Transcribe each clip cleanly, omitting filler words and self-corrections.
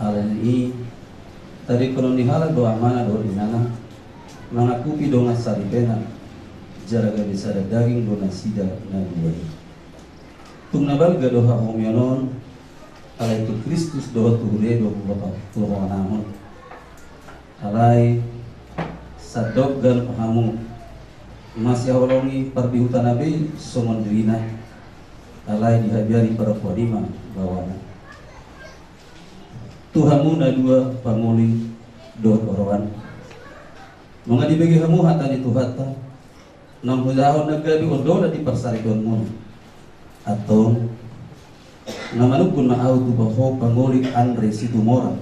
alani tadi kono nihala doa mana doa inana mangakupi donga saripena jaraga bisa ada daging dona sida na dua tung nabal gadoha homionon alai tu Kristus doa tuhure doa bapak tuhan namun alai sadoggan pahamu masih awalongi parbihutan nabi somon dirina alai dihabiari para puadima bawana Tuhamu na dua panguli doa orawan mga dibagi hamu hata ni tuhata nang hudahon nagabi odola di parsarikon mo atau namanukun maaw tu baho panguli Andre si Tumora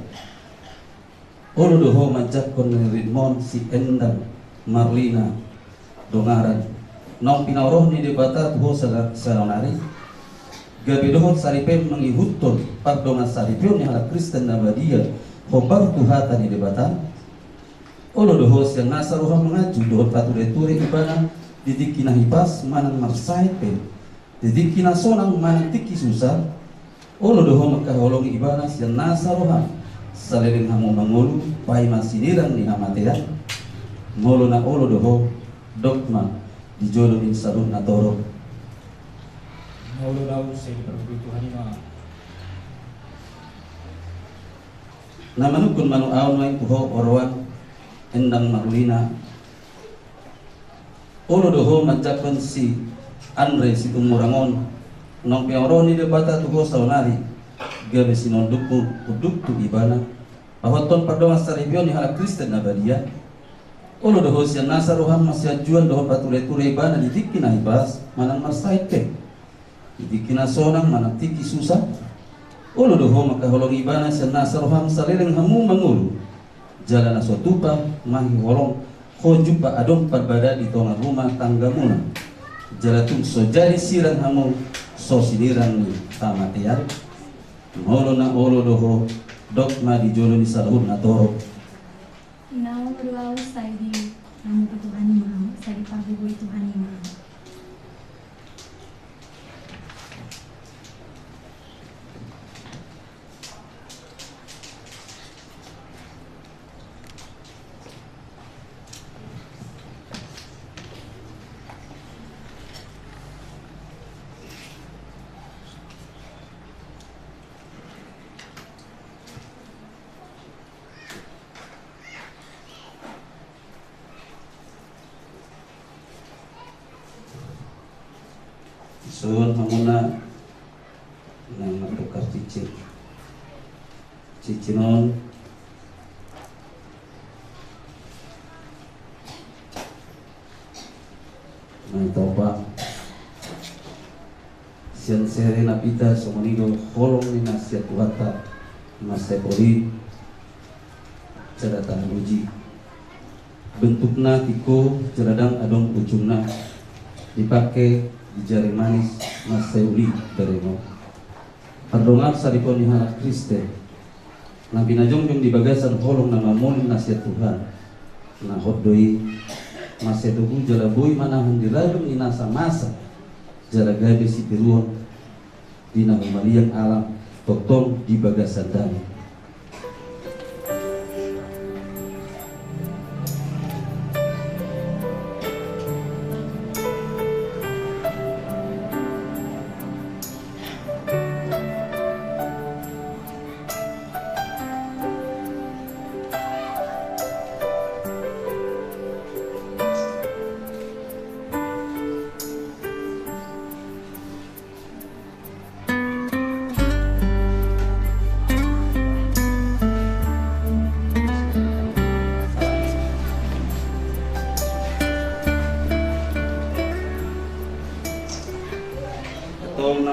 olo doho majakon ni Ridmon si Endang Marlina dongaran nang pinauroh ni debata tuho salonari gabi dohot saripem mengihutol pardongan saripem ni halak Kristen nabadia hobar tuhata ni debata olo dohos yang nasaruha mengaju dohot pature-ture ibana didikina hipas manang marsaipe didikina sonang manang tiki susah olo doho makaholong ibana yang nasaruha saliring hamu mangulu pai masinirang ni hamatean ngolo na olo doho dogma dijolo min sarun na toro ngolo daw sa Tuhan ima namanukun manu aon way tuho orwan Endang Marlina olo doho majakon si Andre si Tumurangon nong pioroni debata tuho saunari gabe sinondukmu uduk tu ibana bahwa ton pardongan saribio ni halak Kristen nabadia olo doho siya nasaruhan masyajuan doho pature-ture ibana didikina ibas manang marsaipe didikina sonang manang tiki susah olo doho makaholong ibana siya nasaruhan salireng hamu mangulu jalan asotupa mahi holong hojupa adom parbada di tonga rumah tangga muna jalatung so jadi sirang hamu so sinirang ni tamatian ngolo na olo doho dogma di jolo ni salahun na toro Now berdoa usai di namu Tuhan imam saya dipagui Tuhan imam Sun hamuna nang matukar cicinon nang toba sian sere napita somonido holong ni nasihat tuhata masepori ceratan uji bentukna tiko ceradang adong ujungna dipakai di jari manis mas seuli beremo pardongan saripon ni halak Kristen nabi najongjong di bagasan holong nama molin nasihat Tuhan na hodoi mas etugu jala boy manahan dilalung inasa masa jala gabe si piruon di nama maliang alam totong di bagasan dami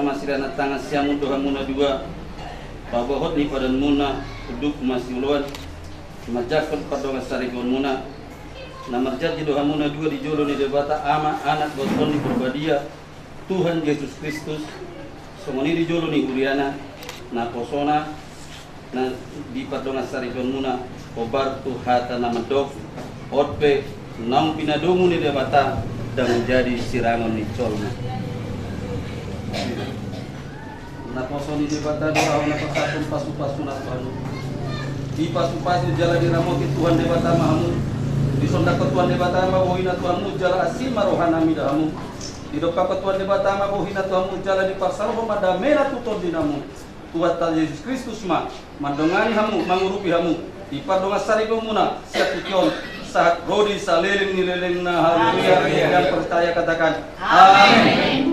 nama sirana tangan siamu doha muna dua babahot ni padan muna uduk masih uluan majakon pardongan sarikon muna nama jadi doha muna dua di jolo ni debata ama anak goton ni berbadia Tuhan Yesus Kristus semoni di jolo ni uriana na posona na di pardongan sarikon muna obar tu hata nama dok otpe nam pinadomu ni debata dan menjadi sirangon ni colna na poso ni debata doa na pasapun pasu-pasu na panu Di pasu-pasu jala diramoti Tuhan debata mahamu. Di sonda ketuan debata mabohina Tuhanmu jala asima rohanami dahamu. Di doka ketuan debata mabohina Tuhanmu jala di pasar pemada mera tutor dinamu. Tuhan Yesus Kristus ma mandongani hamu mangurupi hamu. Di pardonga sari komuna siap tukion saat rodi saliling nileleng na haleluya yang percaya katakan amin.